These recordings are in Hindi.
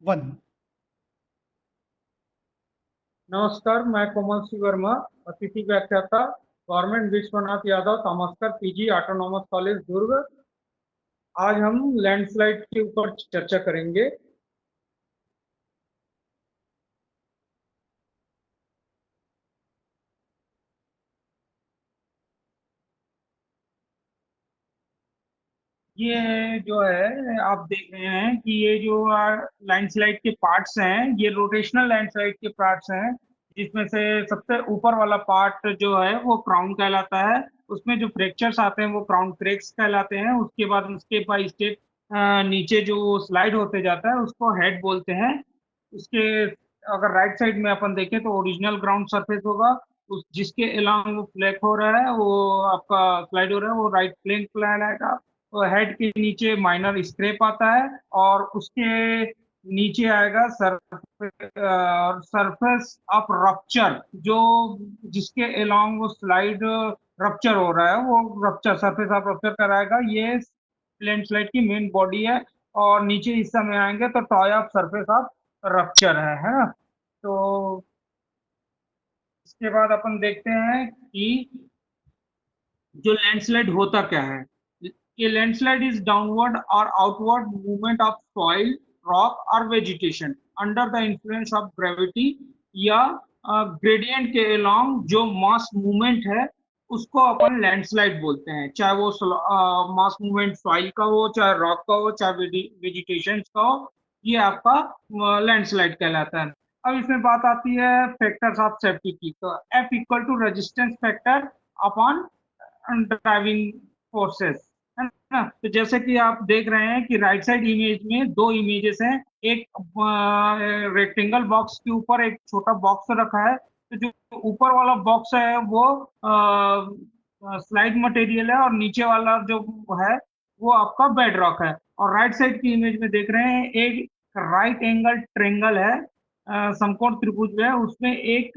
वन। नमस्कार, मैं कोमल सिंह वर्मा, अतिथि व्याख्याता, government Vishwanath Yadav Tamaskar PG autonomous college Durg. आज हम लैंडस्लाइड के ऊपर चर्चा करेंगे। ये जो है आप देख रहे हैं कि ये जो लैंडस्लाइड के पार्ट्स हैं, ये रोटेशनल लैंडस्लाइड के पार्ट्स हैं, जिसमें से सबसे ऊपर वाला पार्ट जो है वो क्राउन कहलाता है। उसमें जो फ्रैक्चर्स आते हैं वो क्राउन क्रेक्स कहलाते हैं। उसके बाद उसके बाई स्टेप नीचे जो स्लाइड होते जाता है उसको हेड बोलते हैं। उसके अगर राइट साइड में अपन देखें तो ओरिजिनल ग्राउंड सरफेस होगा, उस जिसके अलोंग वो फ्लैक हो रहा है, वो आपका स्लाइड हो रहा है, वो राइट प्लेन कहलाएगा। तो हेड के नीचे माइनर स्क्रैप आता है, और उसके नीचे आएगा सरफेस ऑफ रप्चर, जो जिसके अलोंग वो स्लाइड रप्चर हो रहा है, वो रप्चर सरफेस ऑफ रप्चर कराएगा। ये प्लेन स्लाइड की मेन बॉडी है। और नीचे हिस्सा में आएंगे तो toy of surface of rupture है ना। तो इसके बाद अपन देखते हैं कि जो लैंडस्लाइड होता क्या है। ये लैंडस्लाइड इज डाउनवर्ड और outward movement of soil, rock और vegetation under the influence of gravity, या ग्रेडियंट के अलोंग जो मास मूवमेंट है उसको अपन लैंडस्लाइड बोलते हैं। चाहे वो मास मूवमेंट सॉइल का हो, चाहे रॉक का हो, चाहे वेजिटेशन का हो, ये आपका लैंडस्लाइड कहलाता है। अब इसमें बात आती है फैक्टर्स ऑफ सेफ्टी की। तो F equal to resistance factor upon driving forces, है ना। तो जैसे कि आप देख रहे हैं कि राइट साइड इमेज में दो इमेजेस हैं। एक रेक्टेंगल बॉक्स के ऊपर एक छोटा बॉक्स रखा है। तो जो ऊपर वाला बॉक्स है वो स्लाइड मटेरियल है, और नीचे वाला जो है वो आपका बेड रॉक है। और राइट साइड की इमेज में देख रहे हैं एक राइट एंगल ट्रेंगल है, समकोण त्रिभुज है, उसमें एक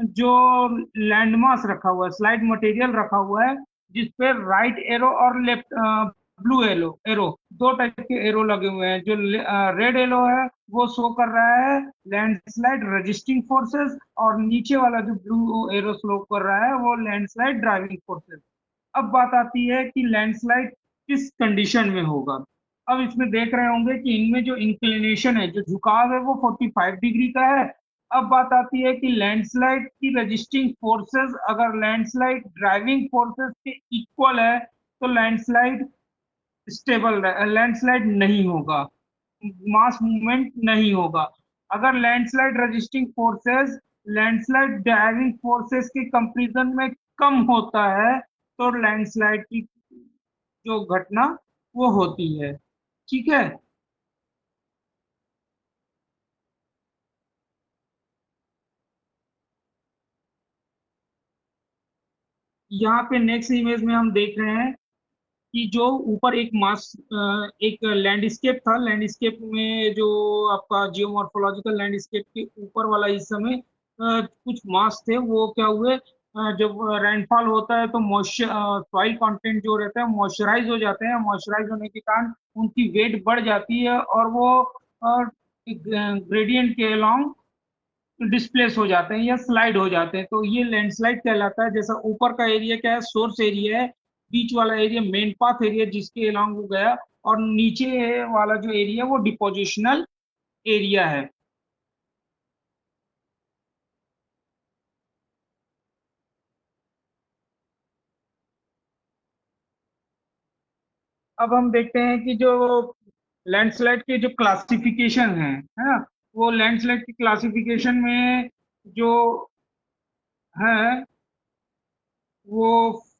जो लैंडमास रखा हुआ है, स्लाइड मटेरियल रखा हुआ है, जिसपे राइट एरो और लेफ्ट ब्लू एरो एरो दो टाइप के एरो लगे हुए हैं। जो रेड एरो है वो शो कर रहा है लैंडस्लाइड रजिस्टिंग फोर्सेस, और नीचे वाला जो ब्लू एरो शो कर रहा है वो लैंडस्लाइड ड्राइविंग फोर्सेस। अब बात आती है कि लैंडस्लाइड किस कंडीशन में होगा। अब इसमें देख रहे होंगे कि इनमें जो इंक्लिनेशन है, जो झुकाव है, वो 45 डिग्री का है। अब बात आती है कि लैंडस्लाइड की रजिस्टिंग फोर्सेस अगर लैंडस्लाइड ड्राइविंग फोर्सेस के इक्वल है तो लैंडस्लाइड स्टेबल, लैंडस्लाइड नहीं होगा, मास मूवमेंट नहीं होगा। अगर landslide resisting forces landslide driving forces के कंपैरिजन में कम होता है तो लैंडस्लाइड की जो घटना वो होती है। ठीक है। यहाँ पे नेक्स्ट इमेज में हम देख रहे हैं कि जो ऊपर एक मास एक लैंडस्केप था। लैंडस्केप में जो आपका जियोमॉर्फोलॉजिकल लैंडस्केप के ऊपर वाला हिस्सा में कुछ मास थे, वो क्या हुए, जब रेनफॉल होता है तो मॉइस्चर सॉइल कंटेंट जो रहता है मॉइस्चराइज हो जाते हैं। मॉइस्चराइज होने के कारण उनकी वेट बढ़ जाती है, और वो ग्रेडियंट के अलोंग डिस्प्लेस हो जाते हैं या स्लाइड हो जाते हैं। तो ये लैंडस्लाइड कहलाता है। जैसा ऊपर का एरिया क्या है, सोर्स एरिया है, बीच वाला एरिया मेन पाथ एरिया जिसके अलोंग वो गया, और नीचे वाला जो एरिया वो डिपोजिशनल एरिया है। अब हम देखते हैं कि जो लैंडस्लाइड के जो क्लासिफिकेशन है ना, वो लैंडस्लाइड की क्लासिफिकेशन में जो है वो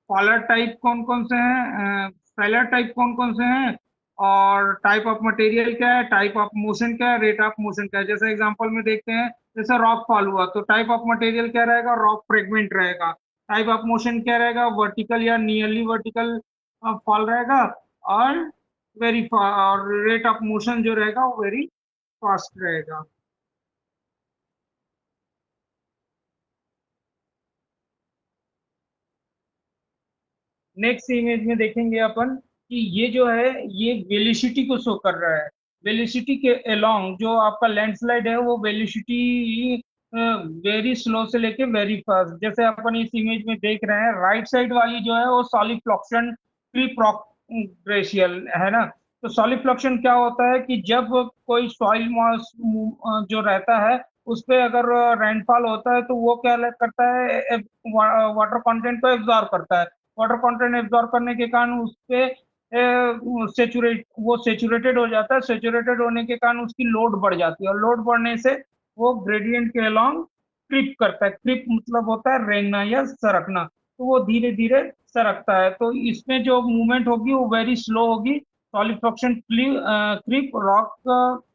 फॉलर टाइप कौन कौन से हैं, फेलर टाइप कौन कौन से हैं, और टाइप ऑफ मटेरियल क्या है, टाइप ऑफ मोशन क्या है, रेट ऑफ मोशन क्या है। जैसे एग्जांपल में देखते हैं, जैसे रॉक फॉल हुआ तो टाइप ऑफ मटेरियल क्या रहेगा, रॉक फ्रेगमेंट रहेगा। टाइप ऑफ मोशन क्या रहेगा, वर्टिकल या नियरली वर्टिकल फॉल रहेगा। और और रेट ऑफ मोशन जो रहेगा वो वेरी फास्ट रहेगा। नेक्स्ट इमेज में देखेंगे अपन कि ये जो है ये वेलोसिटी को शो कर रहा है। वेलोसिटी के अलोंग जो आपका लैंडस्लाइड है वो वेलोसिटी वेरी स्लो से लेके वेरी फास्ट, जैसे अपन इस इमेज में देख रहे हैं राइट साइड वाली जो है वो सॉलिड फ्लक्शन क्रीप रॉक ग्लेशियर है ना। तो सॉलिड फ्लक्शन क्या होता है कि जब कोई सॉइल मॉइस जो रहता है उस पे अगर रेनफॉल होता है तो वो क्या करता है, वाटर कंटेंट को एब्जॉर्ब करता है। वाटर कंटेंट एब्जॉर्ब करने के कारण उस पे सेचुरेटेड हो जाता है। सेचुरेटेड होने के कारण उसकी लोड बढ़ जाती है और लोड बढ़ने से वो ग्रेडियंट के अलोंग क्रिप करता है। क्रिप मतलब होता है रेंगना या सरकना, तो वो धीरे धीरे सरकता है। तो इसमें जो मूवमेंट होगी वो वेरी स्लो होगी। सॉलिफॉक्शन क्रिप रॉक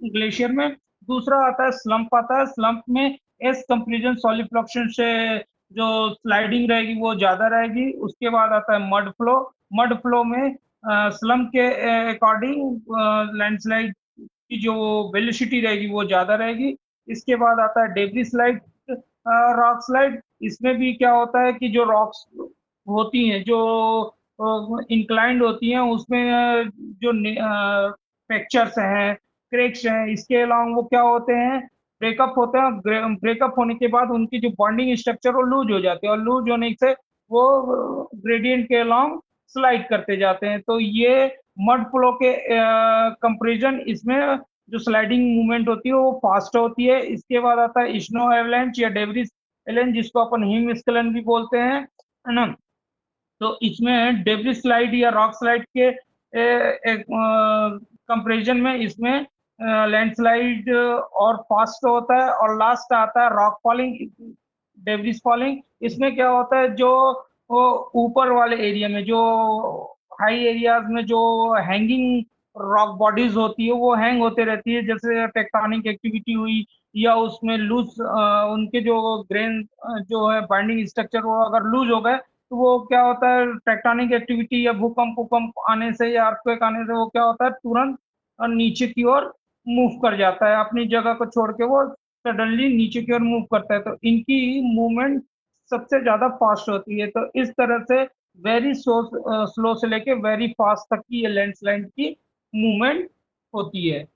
ग्लेशियर में। दूसरा आता है स्लम्प, आता है स्लम्प में एस कंपेरिजन सॉलिफॉक्शन से जो स्लाइडिंग रहेगी वो ज्यादा रहेगी। उसके बाद आता है मड फ्लो। मड फ्लो में स्लम्प के अकॉर्डिंग लैंडस्लाइड की जो वेलोसिटी रहेगी वो ज्यादा रहेगी। इसके बाद आता है डेब्री स्लाइड, रॉक स्लाइड। इसमें भी क्या होता है कि जो रॉक्स होती हैं जो इंक्लाइंड होती हैं उसमें जो फ्रैक्चर्स हैं, क्रैक्स हैं, इसके अलावा वो क्या होते हैं, ब्रेकअप होते हैं। ब्रेकअप होने के बाद उनकी जो बॉन्डिंग स्ट्रक्चर वो लूज हो जाते हैं और लूज होने से वो ग्रेडियंट के अलोंग स्लाइड करते जाते हैं। तो ये मड फ्लो के कंपेरिजन इसमें जो स्लाइडिंग मूवमेंट होती है वो फास्ट होती है। इसके बाद आता है स्नो एवलेंच या डेब्रिस एवेलेंच, जिसको अपन हिमस्खलन भी बोलते हैं, है ना। तो इसमें डेब्रिस स्लाइड या रॉक स्लाइड के कंपेरिजन में इसमें लैंडस्लाइड और फास्ट होता है। और लास्ट आता है रॉक फॉलिंग, डेब्रिस फॉलिंग। इसमें क्या होता है जो ऊपर वाले एरिया में जो हाई एरियाज में जो हैंगिंग रॉक बॉडीज होती है वो हैंग होते रहती है, जैसे टेक्टोनिक एक्टिविटी हुई या उसमें लूज उनके जो ग्रेन जो है बाइंडिंग स्ट्रक्चर वो अगर लूज हो गए तो वो क्या होता है टेक्टोनिक एक्टिविटी या भूकंप भूकंप आने से या अर्थक्वेक आने से वो क्या होता है तुरंत नीचे की ओर मूव कर जाता है। अपनी जगह को छोड़ के वो सडनली नीचे की ओर मूव करता है। तो इनकी मूवमेंट सबसे ज्यादा फास्ट होती है। तो इस तरह से वेरी स्लो से लेके वेरी फास्ट तक की ये लैंडस्लाइड की मूवमेंट होती है।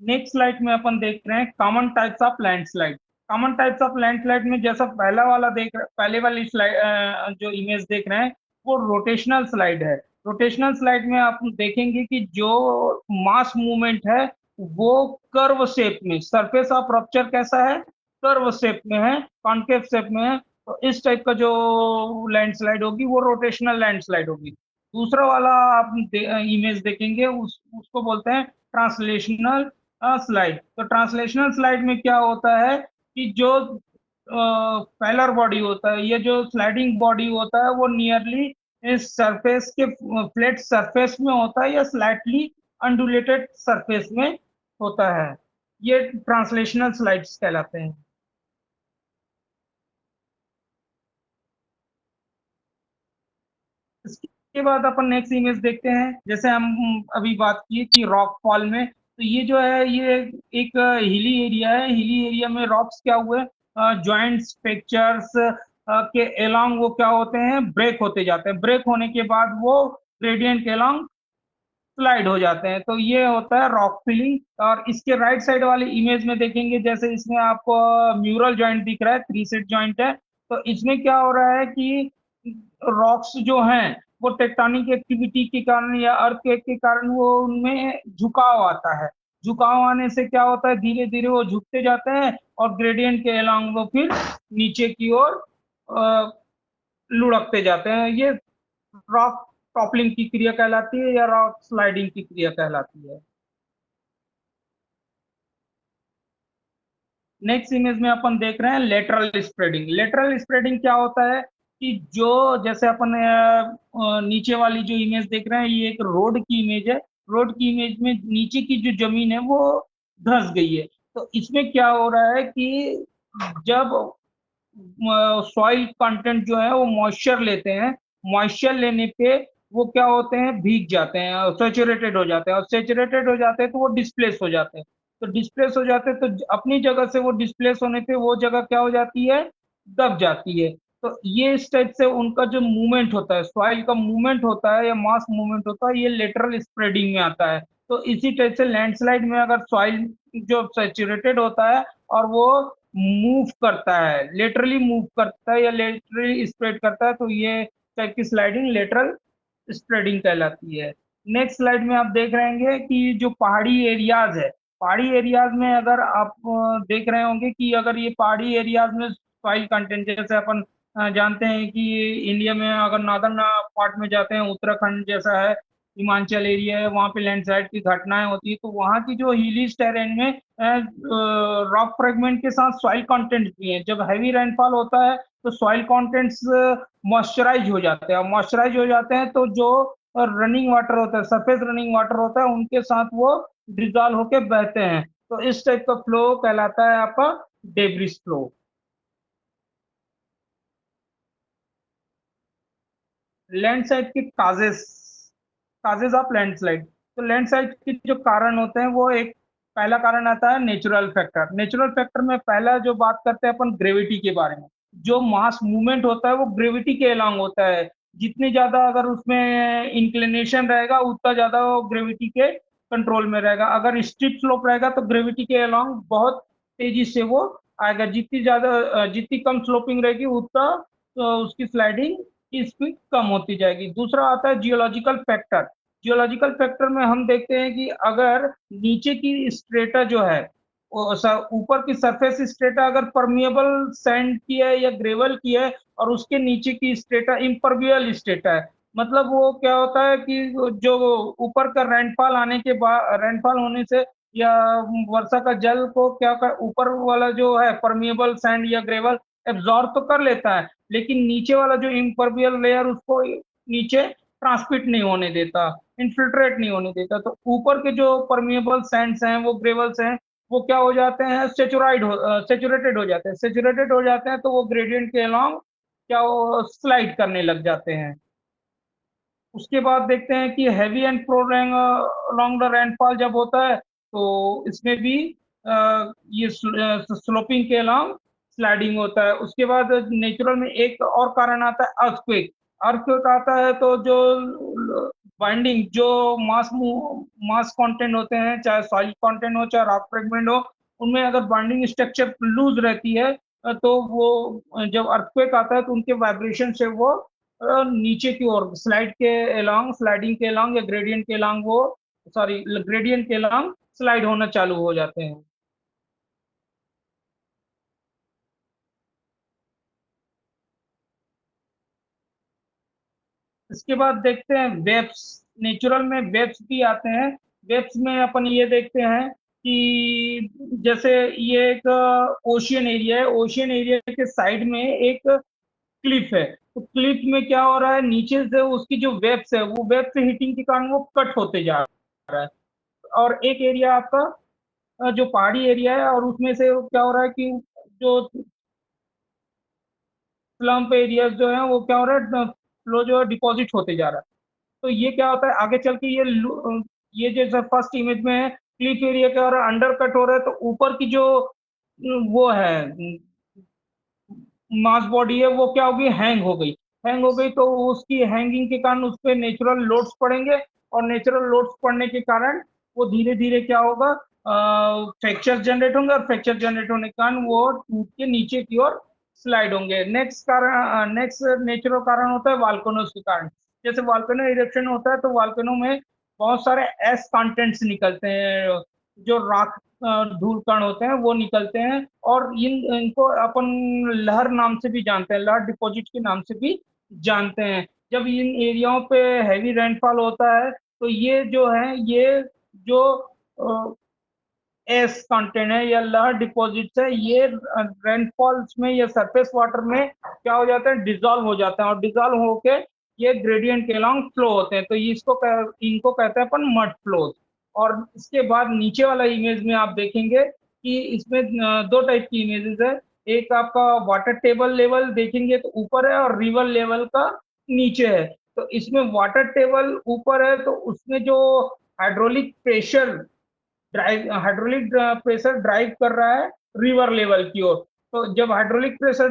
नेक्स्ट स्लाइड में अपन देख रहे हैं common types of landslide. Common types of landslide में जैसा पहला वाला पहले वाली स्लाइड जो इमेज देख रहे हैं वो रोटेशनल स्लाइड है। रोटेशनल स्लाइड में आप देखेंगे कि जो मास मूवमेंट है वो कर्व शेप में, सरफेस ऑफ रप्चर कैसा है, कर्व शेप में है, कॉन्केव शेप में है। तो इस टाइप का जो लैंडस्लाइड होगी वो रोटेशनल लैंडस्लाइड होगी। दूसरा वाला आप इमेज देखेंगे उसको बोलते हैं ट्रांसलेशनल स्लाइड। तो ट्रांसलेशनल स्लाइड में क्या होता है कि जो पैलर बॉडी होता है, ये जो स्लाइडिंग बॉडी होता है वो नियरली इस सरफेस के फ्लैट सरफेस में होता है या स्लाइटली अंडुलेटेड सरफेस में होता है। ये ट्रांसलेशनल स्लाइड्स कहलाते हैं। इसके बाद अपन नेक्स्ट इमेज देखते हैं। जैसे हम अभी बात की कि रॉक फॉल में, तो ये जो है ये एक हिली एरिया है। हिली एरिया में रॉक्स क्या हुए, जॉइंट्स फ्रैक्चर्स के एलोंग वो क्या होते हैं, ब्रेक होते जाते हैं। ब्रेक होने के बाद वो ग्रेडियंट के एलोंग स्लाइड हो जाते हैं। तो ये होता है रॉक फिलिंग। और इसके राइट साइड वाले इमेज में देखेंगे जैसे इसमें आपको म्यूरल जॉइंट दिख रहा है, थ्री सेट जॉइंट है। तो इसमें क्या हो रहा है कि रॉक्स जो हैं वो टेक्टोनिक एक्टिविटी के कारण या अर्थक्वेक के कारण वो उनमें झुकाव आता है। झुकाव आने से क्या होता है धीरे धीरे वो झुकते जाते हैं और ग्रेडियंट के अलोंग वो फिर नीचे की ओर अ, लुढ़कते जाते हैं। ये रॉक टॉपलिंग की क्रिया कहलाती है या रॉक स्लाइडिंग की क्रिया कहलाती है। नेक्स्ट इमेज में अपन देख रहे हैं लेटरल स्प्रेडिंग। लेटरल स्प्रेडिंग क्या होता है कि जो जैसे अपन नीचे वाली जो इमेज देख रहे हैं ये एक रोड की इमेज है। रोड की इमेज में नीचे की जो जमीन है वो धंस गई है। तो इसमें क्या हो रहा है कि जब सॉइल कंटेंट जो है वो मॉइस्चर लेते हैं, मॉइस्चर लेने पे वो क्या होते हैं भीग जाते हैं और सेचुरेटेड हो जाते हैं। और सेचुरेटेड हो जाते हैं तो वो डिस्प्लेस हो जाते हैं। तो डिस्प्लेस हो जाते हैं तो अपनी जगह से वो डिस्प्लेस होने पे वो जगह क्या हो जाती है, दब जाती है। तो ये इस टाइप से उनका जो मूवमेंट होता है, सॉइल का मूवमेंट होता है या मास मूवमेंट होता है, ये लेटरल स्प्रेडिंग में आता है। तो इसी टाइप से लैंडस्लाइड में अगर सॉइल जो सैचुरेटेड होता है और वो मूव करता है, लेटरली मूव करता है या लेटरली स्प्रेड करता है, तो ये टाइप की स्लाइडिंग लेटरल स्प्रेडिंग कहलाती है। नेक्स्ट स्लाइड में आप देख रहे होंगे कि जो पहाड़ी एरियाज है, पहाड़ी एरियाज में अगर आप देख रहे होंगे कि अगर ये पहाड़ी एरियाज में सॉइल कंटेंट, जैसे अपन जानते हैं कि इंडिया में अगर नॉर्दर्न पार्ट में जाते हैं, उत्तराखंड जैसा है, हिमाचल एरिया है, वहाँ पे लैंडस्लाइड की घटनाएं होती है, तो वहाँ की जो हिली टेरेन में रॉक फ्रेगमेंट के साथ सॉइल कंटेंट भी है। जब हैवी रेनफॉल होता है तो सॉइल कंटेंट्स मॉइस्चराइज हो जाते हैं, मॉइस्चराइज हो जाते हैं तो जो रनिंग वाटर होता है, सरफेस रनिंग वाटर होता है, उनके साथ वो डिजॉल्व होके बहते हैं। तो इस टाइप का फ्लो कहलाता है आपका डेब्रिस फ्लो। लैंडस्लाइड की काजेस, काजेज ऑफ लैंडस्लाइड। तो लैंडस्लाइड के जो कारण होते हैं वो एक, पहला कारण आता है नेचुरल फैक्टर। नेचुरल फैक्टर में पहला जो बात करते हैं अपन ग्रेविटी के बारे में। जो मास मूवमेंट होता है वो ग्रेविटी के अलोंग होता है। जितनी ज्यादा अगर उसमें इंक्लिनेशन रहेगा उतना ज्यादा वो ग्रेविटी के कंट्रोल में रहेगा। अगर स्ट्रिप स्लोप रहेगा तो ग्रेविटी के अलोंग बहुत तेजी से वो आएगा। जितनी ज्यादा जितनी कम स्लोपिंग रहेगी उतना उसकी स्लाइडिंग की स्पीड कम होती जाएगी। दूसरा आता है जियोलॉजिकल फैक्टर। जियोलॉजिकल फैक्टर में हम देखते हैं कि अगर नीचे की स्ट्रेटा जो है, ऊपर की सरफेस स्ट्रेटा अगर परमिएबल सैंड की है या ग्रेवल की है, और उसके नीचे की स्ट्रेटा इम्परवियल स्ट्रेटा है, मतलब वो क्या होता है कि जो ऊपर का रेनफॉल आने के बाद, रेनफॉल होने से या वर्षा का जल को क्या कर, ऊपर वाला जो है परमिएबल सैंड या ग्रेवल एब्जॉर्ब तो कर लेता है, लेकिन नीचे वाला जो इम्परवियल लेयर उसको नीचे ट्रांसमिट नहीं होने देता, इनफिल्ट्रेट नहीं होने देता। तो ऊपर के जो परमिएबल सैंड्स हैं, वो ग्रेवल्स हैं, वो क्या हो जाते हैं, सेचुरेटेड हो जाते हैं। सेचुरेटेड हो जाते हैं तो वो ग्रेडियंट के अलॉन्ग क्या वो स्लाइड करने लग जाते हैं। उसके बाद देखते हैं कि heavy and prolong the rainfall जब होता है तो इसमें भी ये स्लोपिंग के अलॉन्ग स्लाइडिंग होता है। उसके बाद नेचुरल में एक और कारण आता है अर्थक्वेक। अर्थक्वेक आता है तो जो बाइंडिंग जो मास कंटेंट होते हैं, चाहे सॉइल कंटेंट हो चाहे रॉक फ्रेगमेंट हो, उनमें अगर बाइंडिंग स्ट्रक्चर लूज रहती है तो वो जब अर्थक्वेक आता है तो उनके वाइब्रेशन से वो नीचे की ओर स्लाइड के एलॉन्ग, स्लाइडिंग के एलॉन्ग या ग्रेडियंट के एलॉन्ग वो, सॉरी ग्रेडियंट के एलॉन्ग स्लाइड होना चालू हो जाते हैं। इसके बाद देखते हैं वेब्स। नेचुरल में वेब्स भी आते हैं। वेब्स में अपन ये देखते हैं कि जैसे ये एक ओशियन एरिया है, ओशियन एरिया के साइड में एक क्लिफ है। तो क्लिफ में क्या हो रहा है, नीचे से उसकी जो वेब्स है वो वेब से हिटिंग के कारण वो कट होते जा रहा है। और एक एरिया आपका जो पहाड़ी एरिया है, और उसमें से क्या हो रहा है कि जो स्लम्प एरियाज जो है वो क्या हो रहा है, फ्लो जो है डिपॉजिट होते जा रहा है। तो ये क्या होता है आगे चल के, ये जैसे फर्स्ट इमेज में है, क्लिफ एरिया क्या हो रहा है, अंडर कट हो रहा है, तो ऊपर की जो वो है मास बॉडी है वो क्या होगी, हैंग हो गई। हैंग हो गई तो उसकी हैंगिंग के कारण उस पर नेचुरल लोड्स पड़ेंगे, और नेचुरल लोड्स पड़ने के कारण वो धीरे धीरे क्या होगा, फ्रैक्चर जनरेट होंगे, और फ्रैक्चर जनरेट होने के कारण वो टूट के नीचे की ओर स्लाइड होंगे। नेक्स्ट कारण, नेक्स्ट नेचुरल कारण होता है वाल्केनोस के कारण। जैसे वाल्केनो इरेप्शन होता है तो वाल्केनो में बहुत सारे एस कंटेंट्स निकलते हैं, जो रॉक धूल कण होते हैं वो निकलते हैं, और इनको अपन लहर नाम से भी जानते हैं, लहर डिपॉजिट के नाम से भी जानते हैं। जब इन एरियाओं पे हैवी रेनफॉल होता है तो ये जो है, ये जो एस कंटेंट है या लहर डिपॉजिट्स है, ये रेनफॉल्स में या सरफेस वाटर में क्या हो जाते हैं, डिजॉल्व हो जाते हैं, और डिजॉल्व होके ये ग्रेडियंट के अलॉन्ग फ्लो होते हैं। तो इनको कहते हैं अपन मड फ्लोज। और इसके बाद नीचे वाला इमेज में आप देखेंगे कि इसमें दो टाइप की इमेजेस है। एक आपका वाटर टेबल लेवल देखेंगे तो ऊपर है, और रिवर लेवल का नीचे है। तो इसमें वाटर टेबल ऊपर है तो उसमें जो hydraulic pressure drive, hydraulic pressure drive कर रहा है रिवर लेवल की ओर। तो जब हाइड्रोलिक प्रेशर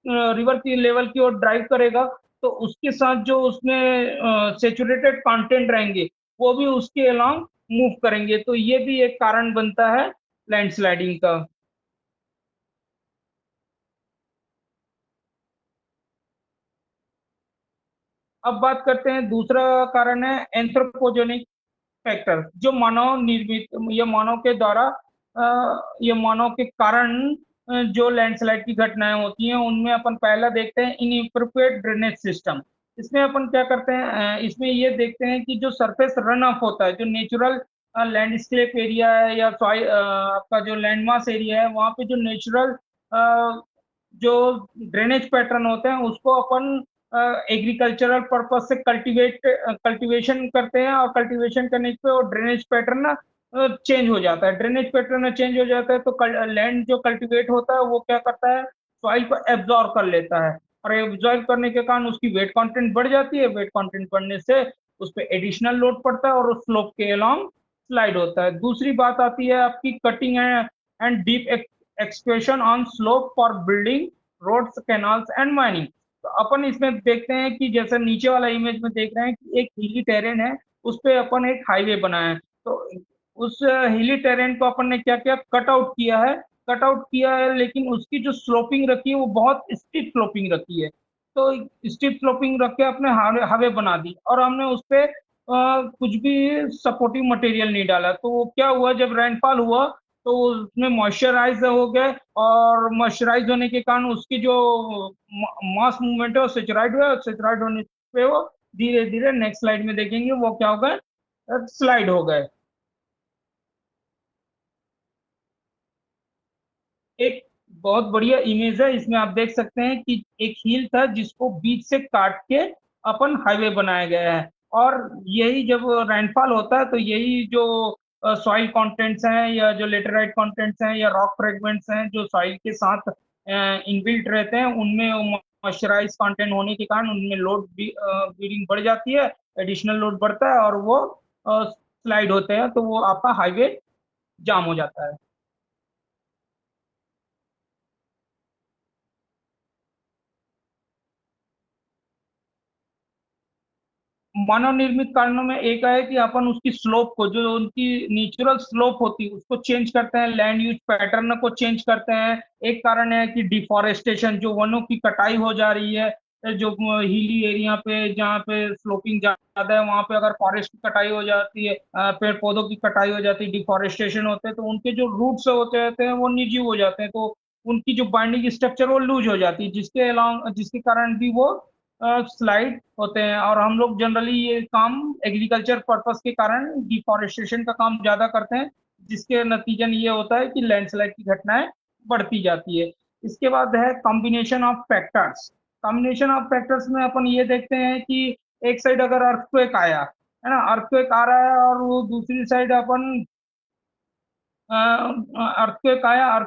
रिवर की लेवल की ओर ड्राइव करेगा, तो उसके साथ जो उसमें सेचुरेटेड कंटेंट रहेंगे वो भी उसके अलोंग मूव करेंगे, तो ये भी एक कारण बनता है लैंडस्लाइडिंग का। अब बात करते हैं, दूसरा कारण है एंथ्रोपोजेनिक फैक्टर, जो मानव निर्मित, ये मानव के द्वारा ये मानव के कारण जो लैंडस्लाइड की घटनाएं होती हैं, उनमें अपन पहला देखते हैं इनएप्रोप्रिएट ड्रेनेज सिस्टम। इसमें अपन क्या करते हैं, इसमें ये देखते हैं कि जो सरफेस रन ऑफ होता है, जो नेचुरल लैंडस्केप एरिया है या आपका जो लैंडमास एरिया है, वहाँ पे जो नेचुरल जो ड्रेनेज पैटर्न होते हैं उसको अपन एग्रीकल्चरल पर्पज से कल्टीवेशन करते हैं, और कल्टीवेशन करने पे वो ड्रेनेज पैटर्न ना चेंज हो जाता है। ड्रेनेज पैटर्न चेंज हो जाता है तो लैंड जो कल्टीवेट होता है वो क्या करता है, सॉइल को एब्जॉर्ब कर लेता है, और एब्जॉर्ब करने के कारण उसकी वेट कंटेंट बढ़ जाती है। वेट कंटेंट बढ़ने से उस पर एडिशनल लोड पड़ता है और उस स्लोप के अलोंग स्लाइड होता है। दूसरी बात आती है आपकी cutting and deep excavation on slope for building roads, canals and mining. तो अपन इसमें देखते हैं कि जैसा नीचे वाला इमेज में देख रहे हैं कि एक हिली टेरेन है, उस पे अपन एक हाईवे बनाया है। तो उस हिली टेरेन को अपन ने क्या किया, कट आउट किया है। कट आउट किया है, लेकिन उसकी जो स्लोपिंग रखी है वो बहुत स्टीप स्लोपिंग रखी है। तो स्टीप स्लोपिंग रख के अपने हाईवे बना दी, और हमने उस पे कुछ भी सपोर्टिव मटेरियल नहीं डाला। तो वो क्या हुआ, जब रेनफॉल हुआ तो उसमें मॉइस्चराइज हो गए, और मॉइस्चराइज होने के कारण उसकी जो मास मूवमेंट है वो सेचुराइड हुआ, और सेचुराइड होने पे वो धीरे धीरे नेक्स्ट स्लाइड में देखेंगे वो क्या हो गए, स्लाइड हो गए। एक बहुत बढ़िया इमेज है, इसमें आप देख सकते हैं कि एक हील था जिसको बीच से काट के अपन हाईवे बनाया गया है। और यही जब रेनफॉल होता है तो यही जो सॉइल कंटेंट्स हैं या जो लेटेराइट कंटेंट्स हैं या रॉक फ्रेगमेंट्स हैं जो सॉइल के साथ इनबिल्ट रहते हैं, उनमें मॉइस्चराइज कंटेंट होने के कारण उनमें लोड बीडिंग बढ़ जाती है, एडिशनल लोड बढ़ता है और वो स्लाइड होते हैं, तो वो आपका हाईवे जाम हो जाता है। मानव निर्मित कारणों में एक है कि अपन उसकी स्लोप को, जो उनकी नेचुरल स्लोप होती है उसको चेंज करते हैं, लैंड यूज पैटर्न को चेंज करते हैं। एक कारण है कि डिफॉरेस्टेशन, जो वनों की कटाई हो जा रही है, जो हिली एरिया पे जहाँ पे स्लोपिंग ज्यादा है वहां पे अगर फॉरेस्ट की कटाई हो जाती है, पेड़ पौधों की कटाई हो जाती है, डिफॉरेस्टेशन होते हैं, तो उनके जो रूट्स होते रहते हैं वो निर्जीव हो जाते हैं, तो उनकी जो बाइंडिंग स्ट्रक्चर वो लूज हो जाती है, जिसके कारण भी वो स्लाइड होते हैं। और हम लोग जनरली ये काम एग्रीकल्चर पर्पस के कारण डिफॉरेस्टेशन का काम ज्यादा करते हैं, जिसके नतीजन ये होता है कि लैंडस्लाइड की घटनाएं बढ़ती जाती है। इसके बाद है combination of factors. Combination of factors में अपन ये देखते हैं कि एक साइड अगर अर्थक्वेक आया है ना, अर्थक्वेक आ रहा है, और वो दूसरी साइड अपन अर्थक्वेक आया है,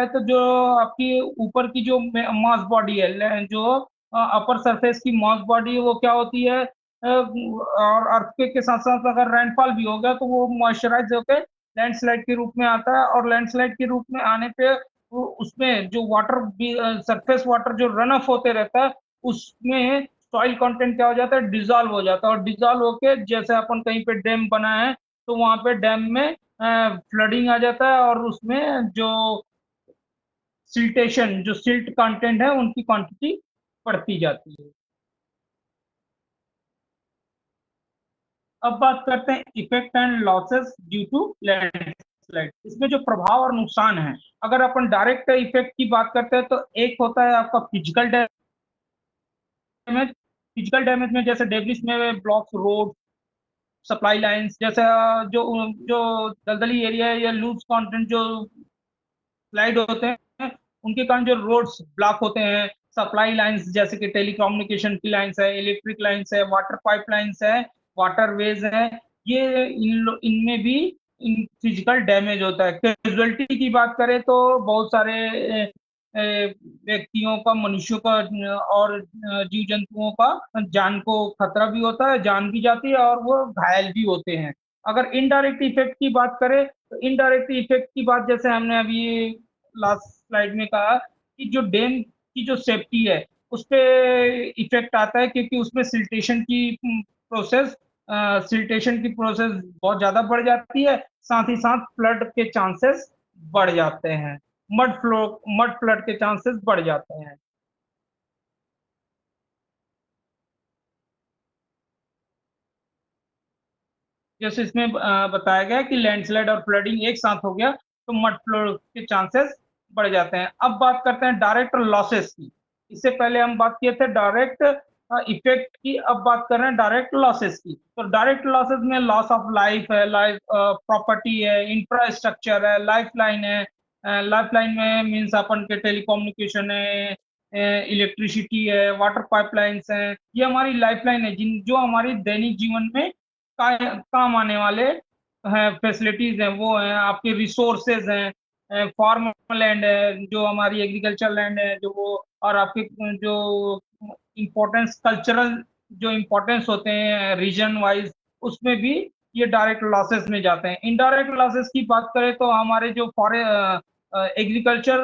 तो जो आपकी ऊपर की जो मास बॉडी है, जो अपर सरफेस की मास बॉडी है वो क्या होती है, और अर्थक्वेक के साथ साथ अगर रेनफॉल भी हो गया तो वो मॉइस्चराइज होकर लैंडस्लाइड के रूप में आता है, और लैंडस्लाइड के रूप में आने पे उसमें जो वाटर, सरफेस वाटर जो रन ऑफ होते रहता है, उसमें सॉइल कंटेंट क्या हो जाता है, डिजॉल्व हो जाता है, और डिजॉल्व होके जैसे अपन कहीं पे डैम बना है तो वहां पे डैम में फ्लडिंग आ जाता है, और उसमें जो सिल्टेशन, जो सिल्ट कंटेंट है उनकी क्वांटिटी बढ़ती जाती है। अब बात करते हैं effect and losses due to landslide. इसमें जो प्रभाव और नुकसान है, अगर अपन डायरेक्ट इफेक्ट की बात करते हैं तो एक होता है आपका फिजिकल डैमेज। फिजिकल डैमेज में जैसे डेब्रिस में ब्लॉक्स, रोड, सप्लाई लाइंस, जैसा जो जो दलदली एरिया है या लूज कंटेंट जो स्लाइड होते हैं, उनके कारण जो रोड्स ब्लॉक होते हैं, सप्लाई लाइंस जैसे कि टेलीकम्युनिकेशन की लाइंस है, इलेक्ट्रिक लाइंस है, वाटर पाइप लाइंस है, वाटर वेज है, ये इनमें भी इन फिजिकल डैमेज होता है। कैजुअलिटी की बात करें तो बहुत सारे व्यक्तियों का, मनुष्यों का और जीव जंतुओं का जान को खतरा भी होता है, जान भी जाती है और वो घायल भी होते हैं। अगर इनडायरेक्ट इफेक्ट की बात करें तो इनडायरेक्ट इफेक्ट की बात जैसे हमने अभी लास्ट स्लाइड में कहा कि जो डैम की जो सेफ्टी है उस पे इफेक्ट आता है, क्योंकि उसमें सिल्टेशन की प्रोसेस बहुत ज्यादा बढ़ जाती है। साथ ही साथ फ्लड के चांसेस बढ़ जाते हैं। मड फ्लड के चांसेस बढ़ जाते हैं। जैसे इसमें बताया गया कि लैंडस्लाइड और फ्लडिंग एक साथ हो गया तो मड फ्लो के चांसेस बढ़ जाते हैं। अब बात करते हैं डायरेक्ट लॉसेस की। इससे पहले हम बात किए थे डायरेक्ट इफेक्ट की, अब बात कर रहे हैं डायरेक्ट लॉसेस की। तो डायरेक्ट लॉसेस में लॉस ऑफ लाइफ है, लाइफ प्रॉपर्टी है, इंफ्रास्ट्रक्चर है, लाइफ लाइन है। लाइफ लाइन में मीन्स अपन के टेलीकम्युनिकेशन है, इलेक्ट्रिसिटी है, वाटर पाइपलाइंस है। ये हमारी लाइफ लाइन है जिन जो हमारी दैनिक जीवन में काम आने वाले हैं, फैसिलिटीज हैं, वो हैं आपके रिसोर्सेज हैं। फार्म लैंड है जो हमारी एग्रीकल्चर लैंड है, जो वो और आपके जो इम्पोर्टेंस कल्चरल जो इम्पोर्टेंस होते हैं रीजन वाइज, उसमें भी ये डायरेक्ट लॉसेस में जाते हैं। इनडायरेक्ट लॉसेस की बात करें तो हमारे जो एग्रीकल्चर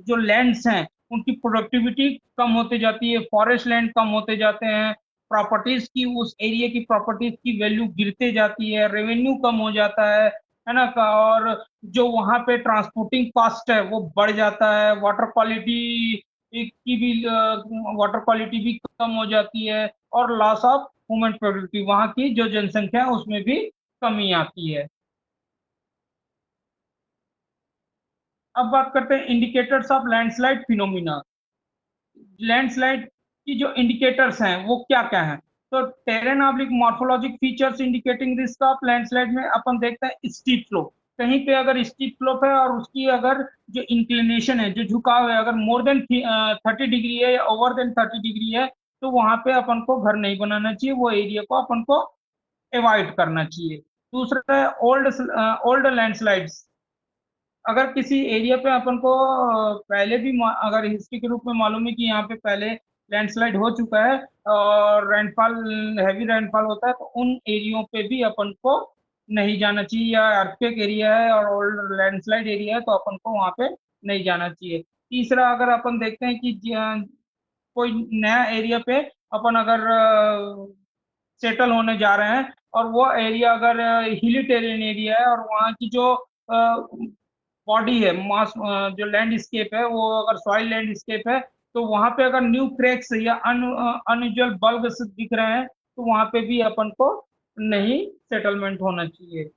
जो लैंड्स हैं उनकी प्रोडक्टिविटी कम होते जाती है, फॉरेस्ट लैंड कम होते जाते हैं, प्रॉपर्टीज की उस एरिया की प्रॉपर्टीज की वैल्यू गिरते जाती है, रेवेन्यू कम हो जाता है ना। और जो वहां पे ट्रांसपोर्टिंग कॉस्ट है वो बढ़ जाता है, वाटर क्वालिटी भी कम हो जाती है, और लॉस ऑफ ह्यूमन प्रोडक्टिविटी, वहां की जो जनसंख्या है उसमें भी कमी आती है। अब बात करते हैं indicators of landslide phenomena. Landslide की जो इंडिकेटर्स हैं वो क्या क्या हैं? तो terrain oblique morphologic features indicating risk of landslide में अपन देखते हैं स्टीप फ्लो। कहीं पे अगर स्टीप फ्लो है और उसकी अगर जो इंक्लिनेशन है, जो झुकाव है, अगर मोर देन 30 डिग्री है या ओवर देन 30 डिग्री है, तो वहां पे अपन को घर नहीं बनाना चाहिए, वो एरिया को अपन को अवॉइड करना चाहिए। दूसरा है ओल्ड लैंडस्लाइड्स। अगर किसी एरिया पे अपन को पहले भी अगर हिस्ट्री के रूप में मालूम है कि यहाँ पे पहले लैंडस्लाइड हो चुका है और रेनफॉल हैवी रेनफॉल होता है, तो उन एरियो पे भी अपन को नहीं जाना चाहिए। या अर्थक्वेक एरिया है और ओल्ड लैंडस्लाइड एरिया है तो अपन को वहाँ पे नहीं जाना चाहिए। तीसरा, अगर अपन देखते हैं कि कोई नया एरिया पे अपन अगर सेटल होने जा रहे हैं और वो एरिया अगर हिली टेरेन एरिया है और वहाँ की जो बॉडी है, मास जो लैंडस्केप है वो अगर सॉइल लैंडस्केप है, तो वहां पे अगर न्यू क्रैक्स या अनयूजुअल बल्ब्स दिख रहे हैं तो वहां पे भी अपन को नहीं सेटलमेंट होना चाहिए।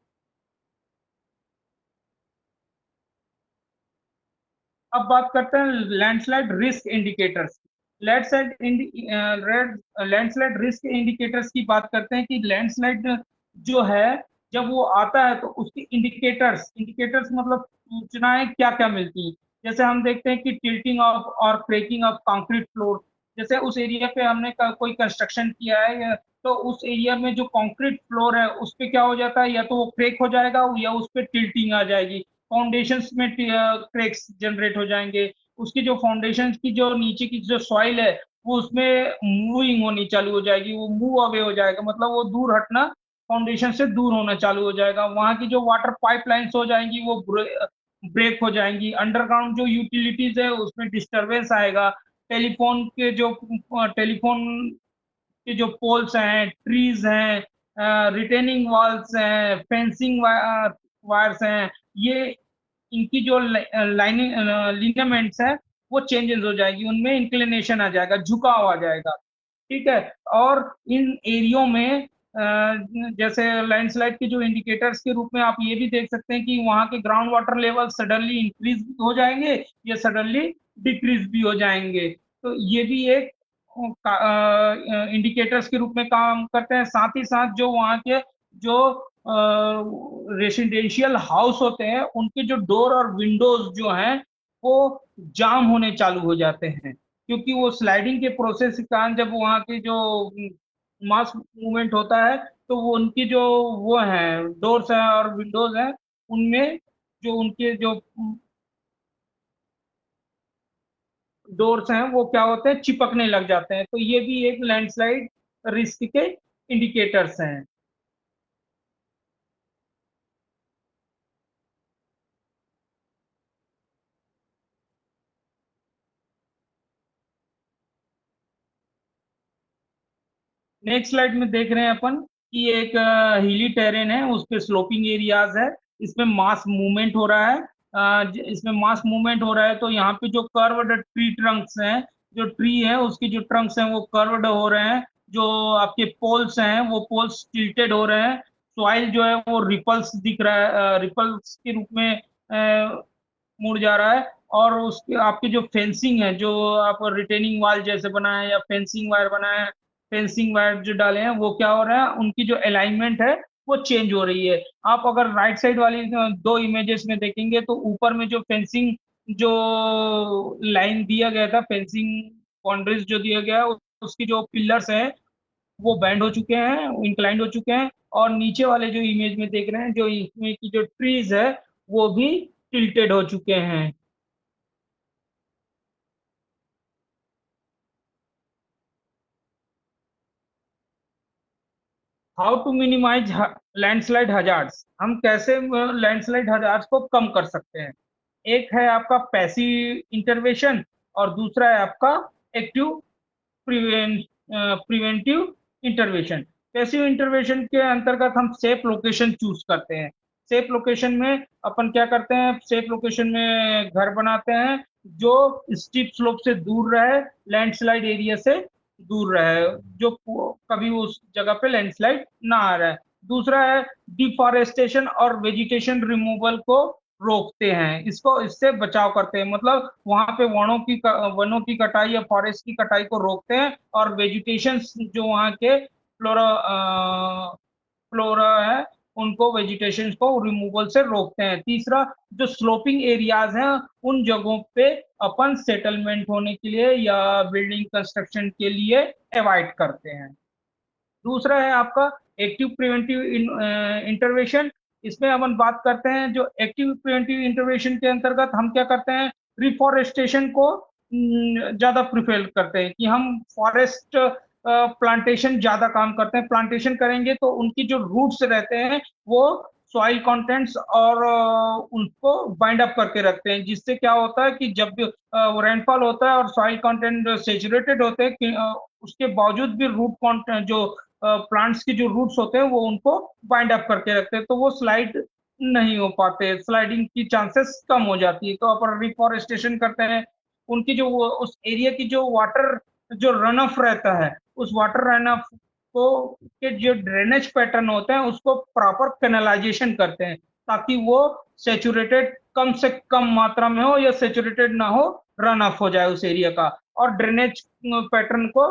अब बात करते हैं landslide risk indicators. Landslide risk indicators की बात करते हैं कि लैंडस्लाइड जो है जब वो आता है तो उसकी इंडिकेटर्स इंडिकेटर्स मतलब सूचनाएं क्या क्या मिलती हैं। जैसे हम देखते हैं कि टिल्टिंग ऑफ और क्रेकिंग ऑफ कंक्रीट फ्लोर। जैसे उस एरिया पे हमने कोई कंस्ट्रक्शन किया है तो उस एरिया में जो कंक्रीट फ्लोर है उस पे क्या हो जाता है, या तो वो क्रेक हो जाएगा या उस पे टिल्टिंग आ जाएगी, फाउंडेशंस में क्रेक्स जनरेट हो जाएंगे। उसकी जो फाउंडेशन की जो नीचे की जो सॉइल है वो उसमें मूविंग होनी चालू हो जाएगी, वो मूव अवे हो जाएगा, मतलब वो दूर हटना, फाउंडेशन से दूर होना चालू हो जाएगा। वहां की जो वाटर पाइपलाइंस हो जाएंगी वो ब्रेक हो जाएंगी। अंडरग्राउंड जो यूटिलिटीज है उसमें डिस्टरबेंस आएगा। टेलीफोन के जो पोल्स हैं, ट्रीज हैं, रिटेनिंग वॉल्स हैं, फेंसिंग वायर्स हैं, ये इनकी जो लाइनिंग लिगामेंट्स है वो चेंजेस हो जाएगी, उनमें इंक्लिनेशन आ जाएगा, झुकाव आ जाएगा। ठीक है। और इन एरियो में जैसे लैंडस्लाइड के जो इंडिकेटर्स के रूप में आप ये भी देख सकते हैं कि वहां के ground water level suddenly increase हो जाएंगे या सडनली डिक्रीज भी हो जाएंगे। तो ये भी एक इंडिकेटर्स के रूप में काम करते हैं। साथ ही साथ जो वहाँ के जो रेसिडेंशियल हाउस होते हैं उनके जो डोर और विंडोज जो हैं वो जाम होने चालू हो जाते हैं, क्योंकि वो स्लाइडिंग के प्रोसेस के कारण जब वहाँ के जो मास मूवमेंट होता है तो वो उनकी जो वो है डोर्स हैं और विंडोज हैं उनमें जो उनके जो डोर्स हैं वो क्या होते हैं, चिपकने लग जाते हैं। तो ये भी एक लैंडस्लाइड रिस्क के इंडिकेटर्स हैं। नेक्स्ट स्लाइड में देख रहे हैं अपन कि एक हिली टेरेन है, उस पे स्लोपिंग एरियाज है, इसमें मास मूवमेंट हो रहा है। इसमें मास मूवमेंट हो रहा है तो यहाँ पे जो कर्व्ड ट्री ट्रंक्स हैं, जो ट्री है उसके जो ट्रंक्स हैं वो कर्व्ड हो रहे हैं, जो आपके पोल्स हैं वो पोल्स टिल्टेड हो रहे हैं, सॉइल जो है वो रिपल्स दिख रहा है, रिपल्स के रूप में मुड़ जा रहा है। और उसके आपके जो फेंसिंग है, जो आप रिटेनिंग वाल जैसे बनाए या फेंसिंग वायर बनाए, फेंसिंग वायर जो डाले हैं वो क्या हो रहा है, उनकी जो अलाइनमेंट है वो चेंज हो रही है। आप अगर राइट साइड वाली दो इमेजेस में देखेंगे तो ऊपर में जो फेंसिंग, जो लाइन दिया गया था, फेंसिंग बाउंड्रीज जो दिया गया है, उसकी जो पिलर्स हैं वो बैंड हो चुके हैं, इंक्लाइंड हो चुके हैं। और नीचे वाले जो इमेज में देख रहे हैं, जो इसमें की जो ट्रीज है वो भी टिल्टेड हो चुके हैं। How to minimise landslide hazards, हम कैसे लैंडस्लाइड हजार्ड्स को कम कर सकते हैं। एक है आपका पैसिव इंटरवेंशन और दूसरा है आपका active prevent preventive intervention. Passive intervention के अंतर्गत हम सेफ लोकेशन चूज करते हैं। सेफ लोकेशन में अपन क्या करते हैं, सेफ लोकेशन में घर बनाते हैं जो स्टीप स्लोप से दूर रहे, लैंडस्लाइड एरिया से दूर रहे, जो कभी उस जगह पे लैंडस्लाइड ना आ रहा है। दूसरा है डिफॉरेस्टेशन और वेजिटेशन रिमूवल को रोकते हैं, इसको इससे बचाव करते हैं, मतलब वहां पे वनों की कटाई या फॉरेस्ट की कटाई को रोकते हैं, और वेजिटेशन जो वहाँ के फ्लोरा है उनको, वेजिटेशन को रिमूवल से रोकते हैं। तीसरा, जो स्लोपिंग एरियाज हैं उन जगहों पे अपन सेटलमेंट होने के लिए या बिल्डिंग कंस्ट्रक्शन के लिए अवॉइड करते हैं। दूसरा है आपका एक्टिव प्रिवेंटिव इंटरवेंशन। इसमें अपन बात करते हैं, जो एक्टिव प्रिवेंटिव इंटरवेंशन के अंतर्गत हम क्या करते हैं, रिफॉरेस्टेशन को ज्यादा प्रिफेर करते हैं, कि हम फॉरेस्ट प्लांटेशन ज्यादा काम करते हैं। प्लांटेशन करेंगे तो उनकी जो रूट्स रहते हैं वो सॉइल कंटेंट्स और उनको बाइंड अप करके रखते हैं, जिससे क्या होता है कि जब भी रेनफॉल होता है और सॉइल कंटेंट सेचुरेटेड होते हैं उसके बावजूद भी रूट कंटेंट जो प्लांट्स की जो रूट्स होते हैं वो उनको बाइंड अप करके रखते हैं, तो वो स्लाइड नहीं हो पाते, स्लाइडिंग की चांसेस कम हो जाती है। तो अपन रिफॉरेस्टेशन करते हैं, उनकी जो उस एरिया की जो वाटर जो रन ऑफ रहता है, उस वाटर रन ऑफ को के जो ड्रेनेज पैटर्न होते हैं उसको प्रॉपर कैनलाइजेशन करते हैं, ताकि वो सेचुरेटेड कम से कम मात्रा में हो या सेचुरेटेड ना हो, रन ऑफ हो जाए उस एरिया का। और ड्रेनेज पैटर्न को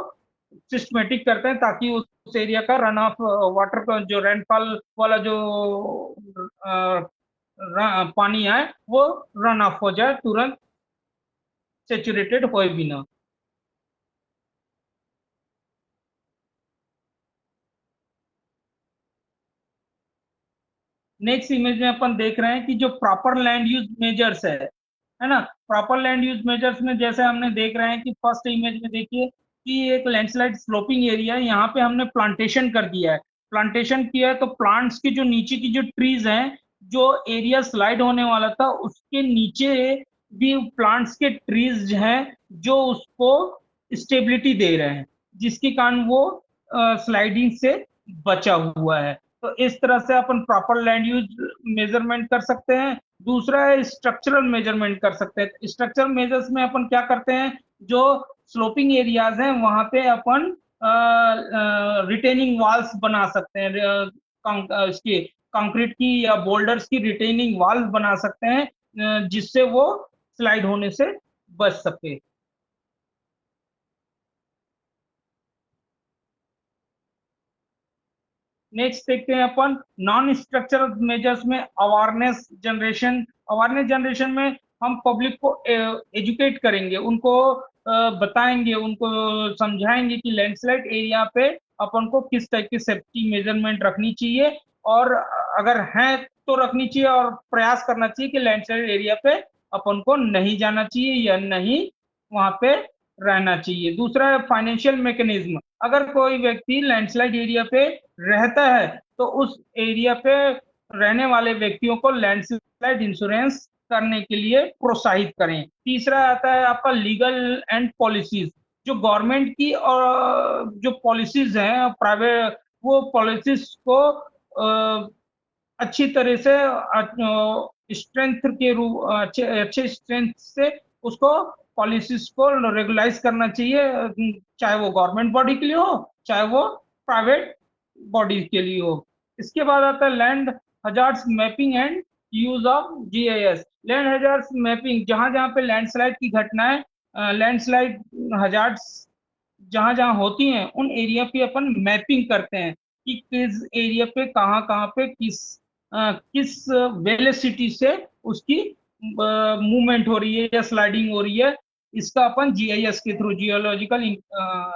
सिस्टमेटिक करते हैं ताकि उस एरिया का रन ऑफ वाटर का जो रेनफॉल वाला जो पानी है वो रन ऑफ हो जाए तुरंत, सेचुरेटेड होए बिना। नेक्स्ट इमेज में अपन देख रहे हैं कि जो प्रॉपर लैंड यूज मेजर्स है ना, प्रॉपर लैंड यूज मेजर्स में जैसे हमने देख रहे हैं कि फर्स्ट इमेज में देखिए कि एक लैंडस्लाइड स्लोपिंग एरिया है, यहाँ पे हमने प्लांटेशन कर दिया है। प्लांटेशन किया है तो प्लांट्स की जो नीचे की जो ट्रीज हैं, जो एरिया स्लाइड होने वाला था उसके नीचे भी प्लांट्स के ट्रीज हैं जो उसको स्टेबिलिटी दे रहे हैं, जिसके कारण वो स्लाइडिंग से बचा हुआ है। तो इस तरह से अपन प्रॉपर लैंड यूज मेजरमेंट कर सकते हैं। दूसरा है स्ट्रक्चरल मेजरमेंट कर सकते हैं। स्ट्रक्चरल मेजर्स में अपन क्या करते हैं, जो स्लोपिंग एरियाज हैं वहां पे अपन रिटेनिंग वॉल्स बना सकते हैं, इसकी कंक्रीट की या बोल्डर्स की रिटेनिंग वॉल्स बना सकते हैं, जिससे वो स्लाइड होने से बच सके। नेक्स्ट देखते हैं अपन नॉन स्ट्रक्चरल मेजर्स में अवेयरनेस जनरेशन में हम पब्लिक को एजुकेट करेंगे, उनको बताएंगे, उनको समझाएंगे कि लैंडस्लाइड एरिया पे अपन को किस टाइप की सेफ्टी मेजरमेंट रखनी चाहिए, और अगर है तो रखनी चाहिए, और प्रयास करना चाहिए कि लैंडस्लाइड एरिया पे अपन को नहीं जाना चाहिए या नहीं वहां पे रहना चाहिए। दूसरा है फाइनेंशियल मैकेनिज्म। अगर कोई व्यक्ति लैंडस्लाइड एरिया पे रहता है तो उस एरिया पे रहने वाले व्यक्तियों को लैंडस्लाइड इंश्योरेंस करने के लिए प्रोत्साहित करें। तीसरा आता है आपका लीगल एंड पॉलिसीज। जो गवर्नमेंट की और जो पॉलिसीज हैं प्राइवेट, वो पॉलिसीज को अच्छी तरह से स्ट्रेंथ के रूप अच्छे अच्छे स्ट्रेंथ से उसको पॉलिसीज को रेगुलाइज करना चाहिए, चाहे वो गवर्नमेंट बॉडी के लिए हो, चाहे वो प्राइवेट बॉडी के लिए हो। इसके बाद आता है land hazards mapping and use of GIS. Land hazards mapping, जहां जहां पे लैंडस्लाइड की घटनाएं, लैंडस्लाइड हजार्ड्स जहां जहां होती हैं, उन एरिया पे अपन मैपिंग करते हैं कि किस एरिया पे कहाँ कहाँ पे किस वेलोसिटी से उसकी मूवमेंट हो रही है या स्लाइडिंग हो रही है। इसका अपन जीआईएस के through, geological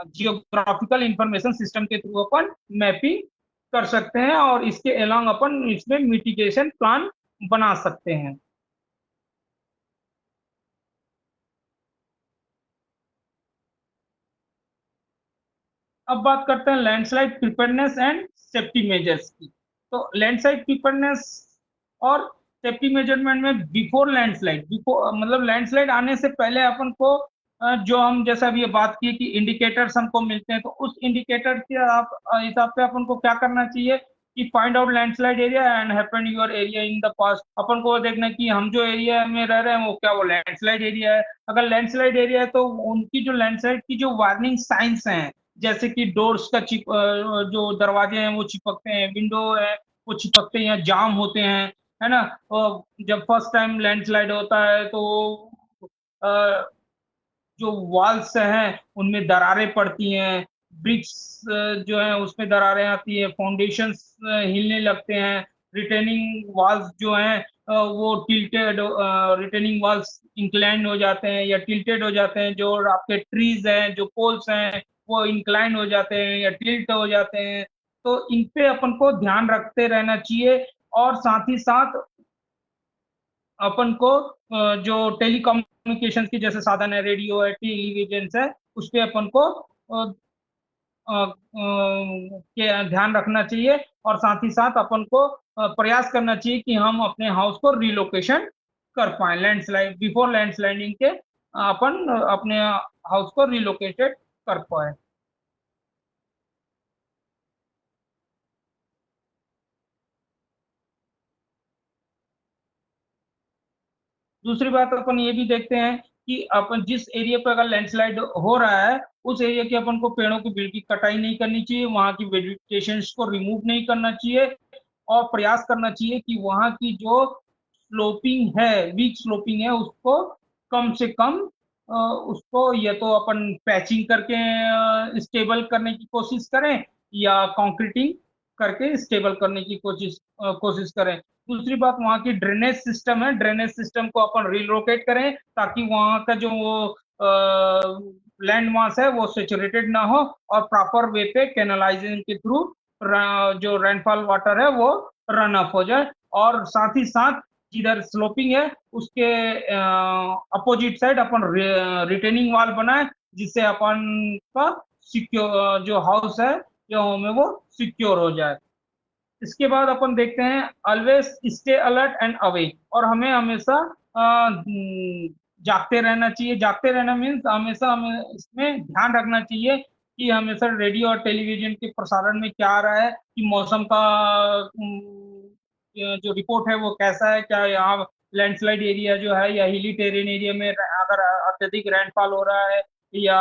geographical information system के थ्रू अपन मैपिंग कर सकते हैं, और इसके अलोंग अपन इसमें मिटिगेशन प्लान बना सकते हैं। अब बात करते हैं landslide preparedness and safety measures की। तो लैंडस्लाइड प्रिपेयरनेस और सेफ्टी मेजरमेंट में बिफोर लैंडस्लाइड, बिफोर मतलब लैंडस्लाइड आने से पहले अपन को जो हम जैसा अभी ये बात की कि इंडिकेटर्स हमको मिलते हैं, तो उस इंडिकेटर के आप हिसाब से अपन को क्या करना चाहिए कि find out landslide area and happen your area in the past. अपन को देखना है कि हम जो एरिया में रह रहे हैं वो क्या वो लैंडस्लाइड एरिया है। अगर लैंडस्लाइड एरिया है तो उनकी जो लैंडस्लाइड की जो वार्निंग साइंस हैं, जैसे कि डोर्स का जो दरवाजे हैं वो चिपकते हैं, विंडो है वो चिपकते हैं या जाम होते हैं, है ना। और जब फर्स्ट टाइम लैंडस्लाइड होता है तो अ, जो वॉल्स हैं उनमें दरारें पड़ती हैं, ब्रिक्स जो है उसमें दरारें आती है, फाउंडेशंस हिलने लगते हैं, रिटेनिंग वॉल्स जो हैं वो टिल्टेड, रिटेनिंग वॉल्स इंक्लाइन हो जाते हैं या टिल्टेड हो जाते हैं, जो आपके ट्रीज हैं जो पोल्स हैं वो इंक्लाइन हो जाते हैं या टिल्ट हो जाते हैं। तो इन पे अपन को ध्यान रखते रहना चाहिए। और साथ ही साथ अपन को जो टेलीकम्युनिकेशन की जैसे साधन है, रेडियो है, टेलीविजन है, उस पे अपन को के ध्यान रखना चाहिए। और साथ ही साथ अपन को प्रयास करना चाहिए कि हम अपने हाउस को रिलोकेशन कर पाए लैंडस्लाइड, बिफोर लैंडस्लाइडिंग के अपन अपने हाउस को रिलोकेटेड कर पाए। दूसरी बात अपन ये भी देखते हैं कि अपन जिस एरिया पे अगर लैंडस्लाइड हो रहा है, उस एरिया के अपन को पेड़ों की बिल्कुल कटाई नहीं करनी चाहिए, वहां की वेजिटेशन को रिमूव नहीं करना चाहिए, और प्रयास करना चाहिए कि वहां की जो स्लोपिंग है, वीक स्लोपिंग है, उसको कम से कम उसको या तो अपन पैचिंग करके स्टेबल करने की कोशिश करें, या कंक्रीटिंग करके स्टेबल करने की कोशिश करें। दूसरी बात, वहाँ की ड्रेनेज सिस्टम है, ड्रेनेज सिस्टम को अपन रिलोकेट करें ताकि वहाँ का जो लैंड मास है वो सेचुरेटेड ना हो, और प्रॉपर वे पे कैनलाइजेशन के थ्रू जो रेनफॉल वाटर है वो रन ऑफ हो जाए। और साथ ही साथ जिधर स्लोपिंग है उसके अपोजिट साइड अपन रिटेनिंग वॉल बनाए, जिससे अपन का सिक्योर जो हाउस है, जो होम है, वो सिक्योर हो जाए। इसके बाद अपन देखते हैं always stay alert and awake, और हमें हमेशा जागते रहना चाहिए। जागते रहना मीन्स हमेशा हमें इसमें ध्यान रखना चाहिए कि हमेशा रेडियो और टेलीविजन के प्रसारण में क्या आ रहा है, कि मौसम का जो रिपोर्ट है वो कैसा है, क्या यहाँ लैंडस्लाइड एरिया जो है या हिली टेरेन एरिया में अगर अत्यधिक रेनफॉल हो रहा है, या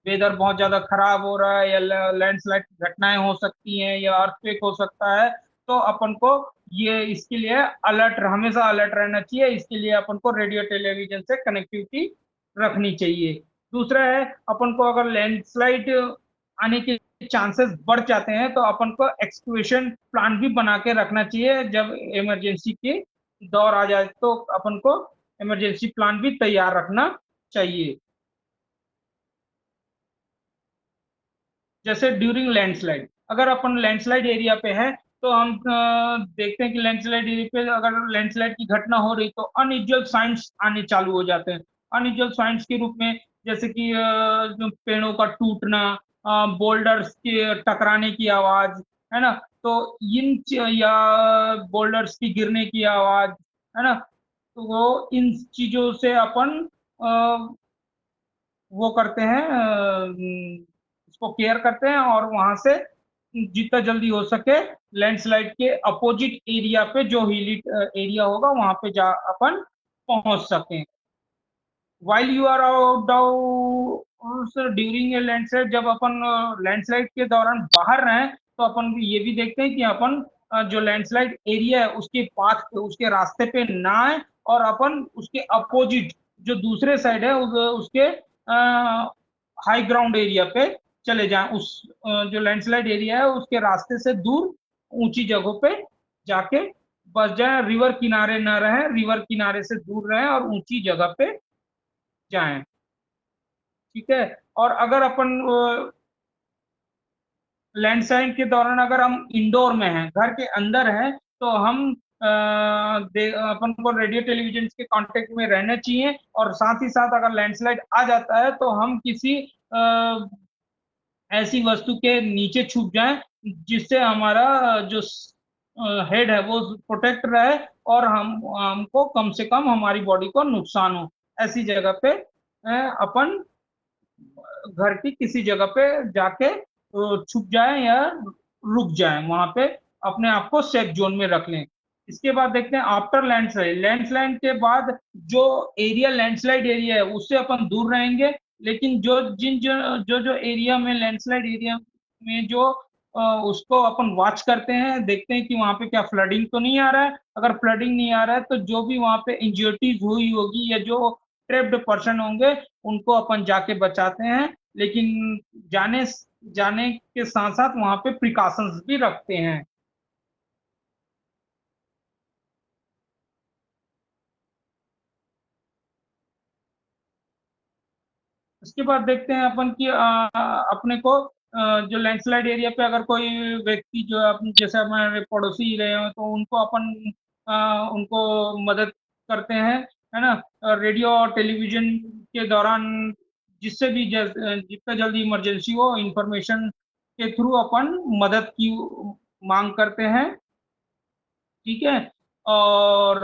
वेदर बहुत ज्यादा खराब हो रहा है, या लैंडस्लाइड घटनाएं हो सकती हैं, या अर्थक्वेक हो सकता है, तो अपन को ये इसके लिए अलर्ट, हमेशा अलर्ट रहना चाहिए। इसके लिए अपन को रेडियो टेलीविजन से कनेक्टिविटी रखनी चाहिए। दूसरा है, अपन को अगर लैंडस्लाइड आने के चांसेस बढ़ जाते हैं तो अपन को एक्सक्यूशन प्लान भी बना के रखना चाहिए। जब इमरजेंसी के दौर आ जाए तो अपन को इमरजेंसी प्लान भी तैयार रखना चाहिए। जैसे ड्यूरिंग लैंडस्लाइड, अगर अपन लैंडस्लाइड एरिया पे है तो हम देखते हैं कि लैंडस्लाइड एरिया पे अगर लैंडस्लाइड की घटना हो रही तो अनयूजुअल साइंस आने चालू हो जाते हैं। अनयूजुअल साइंस के रूप में जैसे कि जो पेड़ों का टूटना, बोल्डर्स के टकराने की आवाज, है ना। तो या बोल्डर्स की गिरने की आवाज, है ना। तो वो इन चीजों से अपन वो करते हैं, उसको केयर करते हैं, और वहां से जितना जल्दी हो सके लैंडस्लाइड के अपोजिट एरिया पे, जो हिली एरिया होगा वहां पे जा अपन पहुंच सकें। While you are out during a landslide, जब अपन लैंडस्लाइड के दौरान बाहर रहें तो अपन ये भी देखते हैं कि अपन जो लैंडस्लाइड एरिया है उसके पाथ पे, उसके रास्ते पे ना आए, और अपन उसके अपोजिट जो दूसरे साइड है उसके हाई ग्राउंड एरिया पे चले जाएं, उस जो लैंडस्लाइड एरिया है उसके रास्ते से दूर ऊंची जगहों पे जाके बस जाए, रिवर किनारे ना रहे, रिवर किनारे से दूर रहे और ऊंची जगह पे जाएं। ठीक है। और अगर अपन लैंडस्लाइड के दौरान अगर हम इंडोर में हैं, घर के अंदर हैं, तो हम अपन को रेडियो टेलीविजन के कांटेक्ट में रहना चाहिए, और साथ ही साथ अगर लैंडस्लाइड आ जाता है तो हम किसी ऐसी वस्तु के नीचे छुप जाएं जिससे हमारा जो हेड है वो प्रोटेक्ट रहे, और हमको कम से कम हमारी बॉडी को नुकसान हो। ऐसी जगह पे अपन घर की किसी जगह पे जाके छुप जाए या रुक जाए, वहां पे अपने आप को सेफ जोन में रख लें। इसके बाद देखते हैं आफ्टर लैंडस्लाइड। लैंडस्लाइड के बाद जो एरिया लैंडस्लाइड एरिया है उससे अपन दूर रहेंगे, लेकिन जो एरिया में लैंडस्लाइड एरिया में जो उसको अपन वॉच करते हैं, देखते हैं कि वहां पे क्या फ्लडिंग तो नहीं आ रहा है। अगर फ्लडिंग नहीं आ रहा है तो जो भी वहां पे इंज्योरिटीज हुई होगी या जो ट्रेप्ड पर्सन होंगे उनको अपन जाके बचाते हैं, लेकिन जाने जाने के साथ साथ वहां पे प्रिकॉशंस भी रखते हैं। उसके बाद देखते हैं अपन कि अपने को जो लैंडस्लाइड एरिया पे अगर कोई व्यक्ति जो है अपने जैसे हमारे पड़ोसी रहे हो तो उनको अपन उनको मदद करते हैं, है ना। रेडियो और टेलीविजन के दौरान जिससे भी जितना जल्दी इमरजेंसी हो इंफॉर्मेशन के थ्रू अपन मदद की मांग करते हैं। ठीक है। और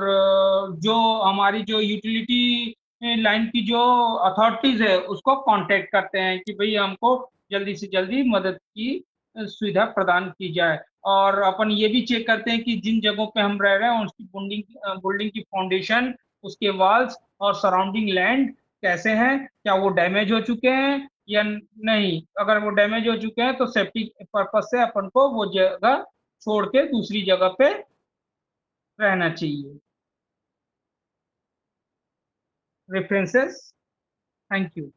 जो हमारी जो यूटिलिटी लाइन की जो अथॉरिटीज है उसको कांटेक्ट करते हैं कि भाई हमको जल्दी से जल्दी मदद की सुविधा प्रदान की जाए। और अपन ये भी चेक करते हैं कि जिन जगहों पे हम रह रहे हैं उसकी बिल्डिंग की फाउंडेशन, उसके वॉल्स और सराउंडिंग लैंड कैसे हैं, क्या वो डैमेज हो चुके हैं या नहीं। अगर वो डैमेज हो चुके हैं तो सेफ्टी पर्पज से अपन को वो जगह छोड़ के दूसरी जगह पे रहना चाहिए। रेफरेंसेस। Thank you.